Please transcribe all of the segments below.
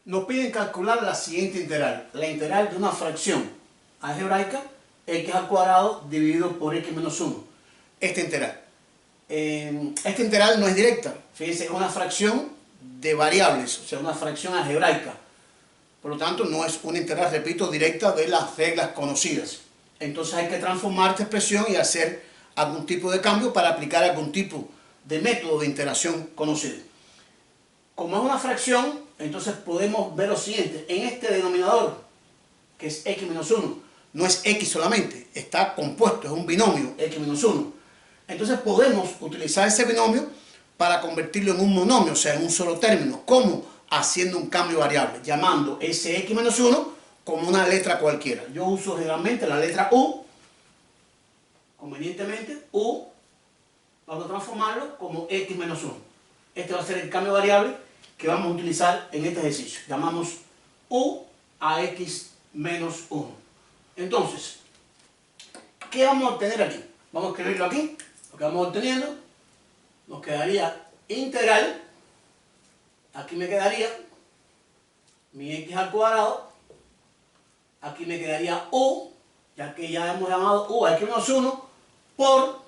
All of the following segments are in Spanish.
Nos piden calcular la siguiente integral, la integral de una fracción algebraica, x al cuadrado dividido por x menos 1. Esta integral. Esta integral no es directa, fíjense, es una fracción de variables, o sea, una fracción algebraica. Por lo tanto, no es una integral, repito, directa de las reglas conocidas. Entonces hay que transformar esta expresión y hacer algún tipo de cambio para aplicar algún tipo de método de integración conocido. Como es una fracción, entonces podemos ver lo siguiente. En este denominador, que es x menos 1, no es x solamente, está compuesto, es un binomio, x menos 1. Entonces podemos utilizar ese binomio para convertirlo en un monomio, o sea, en un solo término. ¿Cómo? Haciendo un cambio variable, llamando ese x menos 1 como una letra cualquiera. Yo uso generalmente la letra u, convenientemente, u, vamos a transformarlo como x menos 1. Este va a ser el cambio variable que vamos a utilizar en este ejercicio. Llamamos u a x menos 1. Entonces, ¿qué vamos a obtener aquí? Vamos a escribirlo aquí. Lo que vamos obteniendo, nos quedaría integral, aquí me quedaría mi x al cuadrado, aquí me quedaría u, ya que ya hemos llamado u a x menos 1, por,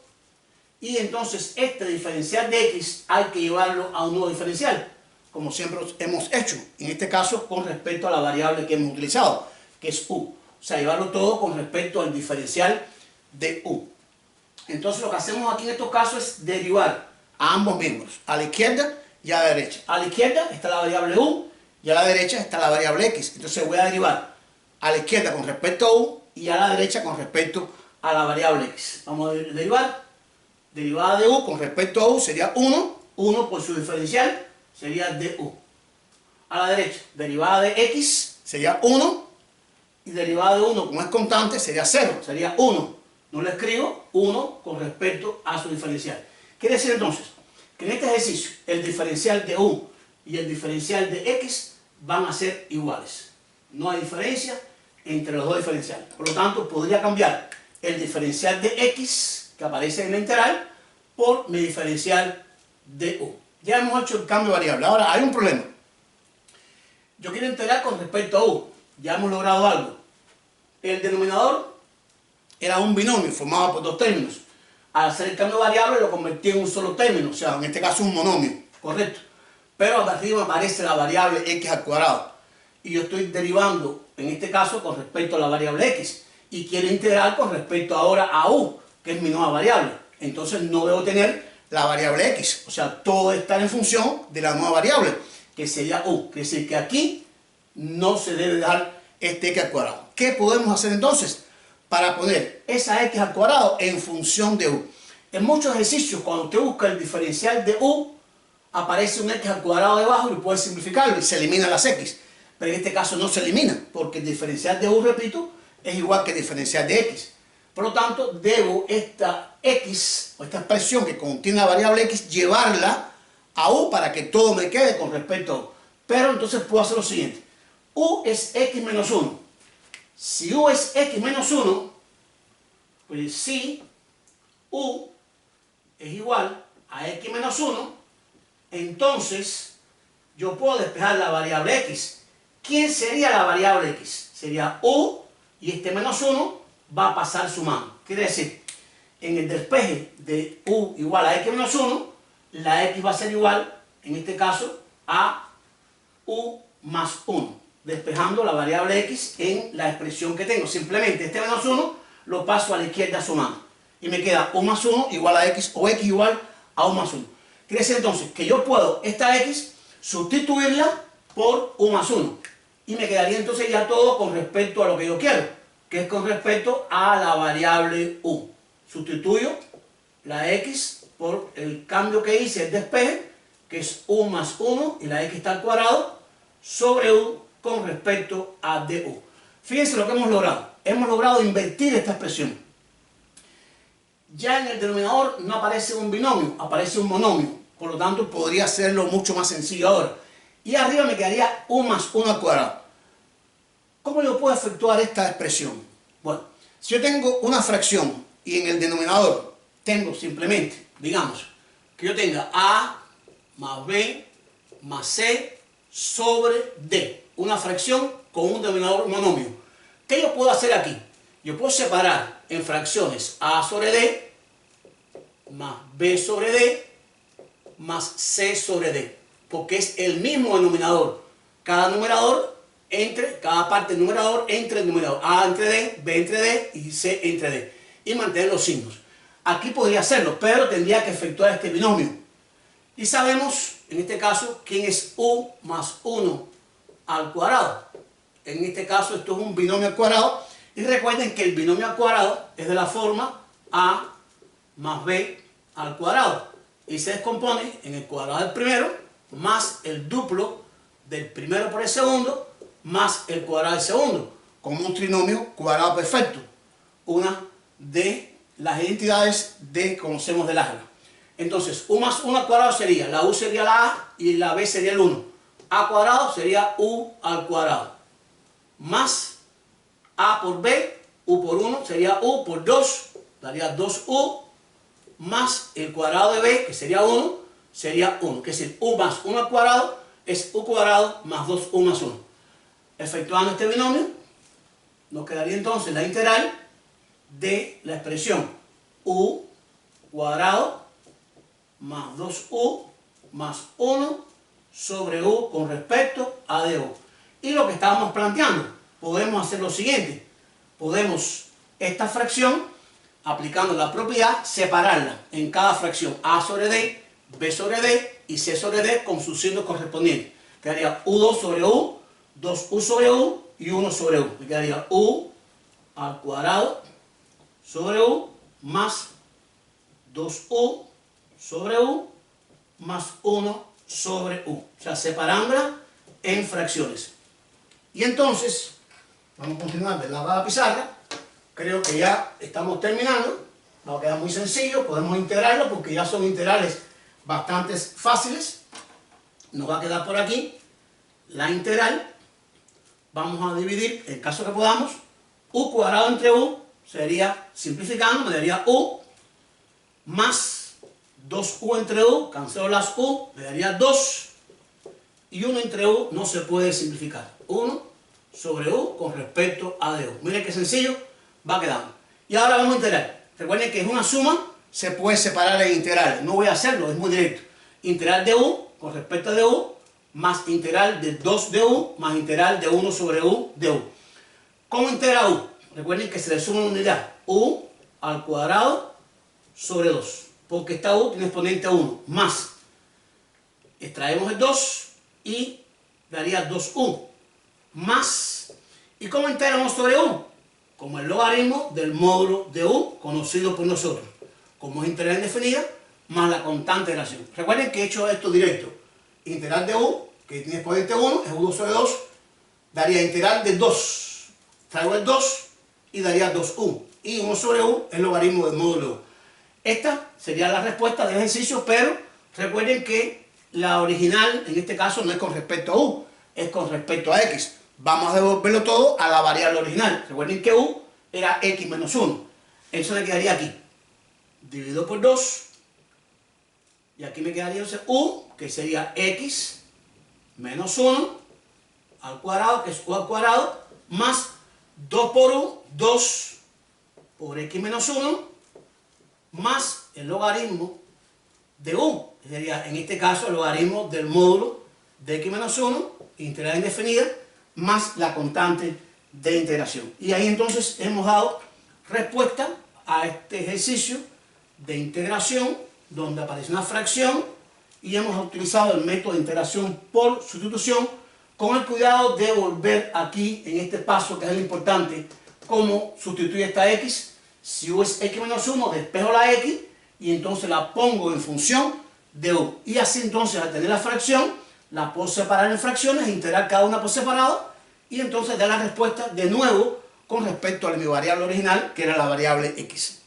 y entonces este diferencial de x hay que llevarlo a un nuevo diferencial, como siempre hemos hecho, en este caso con respecto a la variable que hemos utilizado, que es u. O sea, llevarlo todo con respecto al diferencial de u. Entonces lo que hacemos aquí en estos casos es derivar a ambos miembros, a la izquierda y a la derecha. A la izquierda está la variable u y a la derecha está la variable x. Entonces voy a derivar a la izquierda con respecto a u y a la derecha con respecto a la variable x. Vamos a derivar. Derivada de u con respecto a u sería 1. 1 por su diferencial sería du. A la derecha, derivada de x sería 1. Y derivada de 1, como es constante, sería 0. Sería 1. No le escribo 1 con respecto a su diferencial. Quiere decir entonces que en este ejercicio el diferencial de u y el diferencial de x van a ser iguales. No hay diferencia entre los dos diferenciales. Por lo tanto, podría cambiar el diferencial de x, que aparece en la integral, por mi diferencial de u. Ya hemos hecho el cambio variable. Ahora, hay un problema. Yo quiero integrar con respecto a u. Ya hemos logrado algo. El denominador era un binomio formado por dos términos. Al hacer el cambio variable lo convertí en un solo término, o sea, en este caso un monomio, correcto. Pero arriba aparece la variable x al cuadrado. Y yo estoy derivando, en este caso, con respecto a la variable x. Y quiero integrar con respecto ahora a u, que es mi nueva variable. Entonces no debo tener la variable x. O sea, todo está en función de la nueva variable, que sería u. Quiere decir que aquí no se debe dar este x al cuadrado. ¿Qué podemos hacer entonces? Para poner esa x al cuadrado en función de u. En muchos ejercicios, cuando usted busca el diferencial de u, aparece un x al cuadrado debajo y puede simplificarlo y se eliminan las x. Pero en este caso no se elimina, porque el diferencial de u, repito, es igual que el diferencial de x. Por lo tanto, debo esta x, o esta expresión que contiene la variable x, llevarla a u para que todo me quede con respecto a u. Pero entonces puedo hacer lo siguiente. U es x menos 1. Si u es x menos 1, pues si u es igual a x menos 1, entonces yo puedo despejar la variable x. ¿Quién sería la variable x? Sería u y este menos 1 va a pasar sumando. Quiere decir, en el despeje de u igual a x menos 1, la x va a ser igual, en este caso, a u más 1. Despejando la variable x en la expresión que tengo. Simplemente este menos 1 lo paso a la izquierda sumando. Y me queda u más 1 igual a x o x igual a u más 1. Quiere decir entonces que yo puedo esta x sustituirla por u más 1. Y me quedaría entonces ya todo con respecto a lo que yo quiero, que es con respecto a la variable u. Sustituyo la x por el cambio que hice, el despeje, que es u más 1 y la x está al cuadrado, sobre u con respecto a du. Fíjense lo que hemos logrado. Hemos logrado invertir esta expresión. Ya en el denominador no aparece un binomio, aparece un monomio. Por lo tanto, podría hacerlo mucho más sencillo ahora. Y arriba me quedaría u más 1 al cuadrado. ¿Cómo yo puedo efectuar esta expresión? Bueno, si yo tengo una fracción y en el denominador tengo simplemente, digamos, que yo tenga a más b más c sobre D, una fracción con un denominador monomio. ¿Qué yo puedo hacer aquí? Yo puedo separar en fracciones A sobre D más B sobre D más C sobre D, porque es el mismo denominador. Cada parte del numerador entre el numerador. A entre D, B entre D y C entre D. Y mantener los signos. Aquí podría hacerlo, pero tendría que efectuar este binomio. Y sabemos, en este caso, quién es U más 1 al cuadrado. En este caso, esto es un binomio al cuadrado. Y recuerden que el binomio al cuadrado es de la forma A más B al cuadrado. Y se descompone en el cuadrado del primero más el duplo del primero por el segundo más el cuadrado del segundo, como un trinomio cuadrado perfecto. Una de las identidades que conocemos del álgebra. Entonces, U más 1 al cuadrado sería, la U sería la A y la B sería el 1. A cuadrado sería U al cuadrado. Más A por B, U por 1 sería U por 2, daría 2U, más el cuadrado de B, que sería 1, sería 1. Que es decir, U más 1 al cuadrado es U cuadrado más 2U más 1. Efectuando este binomio, nos quedaría entonces la integral de la expresión U cuadrado más 2U más 1 sobre U con respecto a DU. Y lo que estábamos planteando, podemos hacer lo siguiente. Podemos esta fracción, aplicando la propiedad, separarla en cada fracción A sobre D, B sobre D y C sobre D con sus signos correspondientes. Quedaría U2 sobre U, 2U sobre U y 1 sobre U. Me quedaría U al cuadrado sobre U más 2U sobre U más 1 sobre U. O sea, separándola en fracciones. Y entonces, vamos a continuar de lado a la pizarra. Creo que ya estamos terminando. Va a quedar muy sencillo. Podemos integrarlo porque ya son integrales bastante fáciles. Nos va a quedar por aquí la integral. Vamos a dividir, en caso que podamos, U cuadrado entre U sería, simplificando, me daría U más 2U entre U, cancelo las U, me daría 2, y 1 entre U no se puede simplificar. 1 sobre U con respecto a DU. Miren qué sencillo va quedando. Y ahora vamos a integrar. Recuerden que es una suma, se puede separar en integrales. No voy a hacerlo, es muy directo. Integral de U con respecto a DU más integral de 2 de U más integral de 1 sobre U de U. ¿Cómo integra U? Recuerden que se le suma una unidad. U al cuadrado sobre 2. Porque esta U tiene exponente 1. Más. Extraemos el 2 y daría 2U. Más. ¿Y cómo integra 1 sobre U? Como el logaritmo del módulo de U conocido por nosotros. Como es integral indefinida más la constante de relación. Recuerden que he hecho esto directo. Integral de U, que tiene exponente 1, es 1 sobre 2, daría integral de 2. Traigo el 2 y daría 2U. Y 1 sobre U es el logaritmo del módulo U. Esta sería la respuesta del ejercicio, pero recuerden que la original, en este caso, no es con respecto a U, es con respecto a X. Vamos a devolverlo todo a la variable original. Recuerden que U era X menos 1. Eso me quedaría aquí. Dividido por 2. Y aquí me quedaría entonces U, que sería X menos 1 al cuadrado, que es U al cuadrado, más 2 por U, 2 por X menos 1, más el logaritmo de U, que sería en este caso el logaritmo del módulo de X menos 1, integral indefinida, más la constante de integración. Y ahí entonces hemos dado respuesta a este ejercicio de integración, donde aparece una fracción y hemos utilizado el método de integración por sustitución, con el cuidado de volver aquí en este paso, que es lo importante, cómo sustituye esta X. Si U es X menos 1, despejo la X y entonces la pongo en función de U. Y así entonces, al tener la fracción, la puedo separar en fracciones, integrar cada una por separado y entonces dar la respuesta de nuevo con respecto a mi variable original, que era la variable X.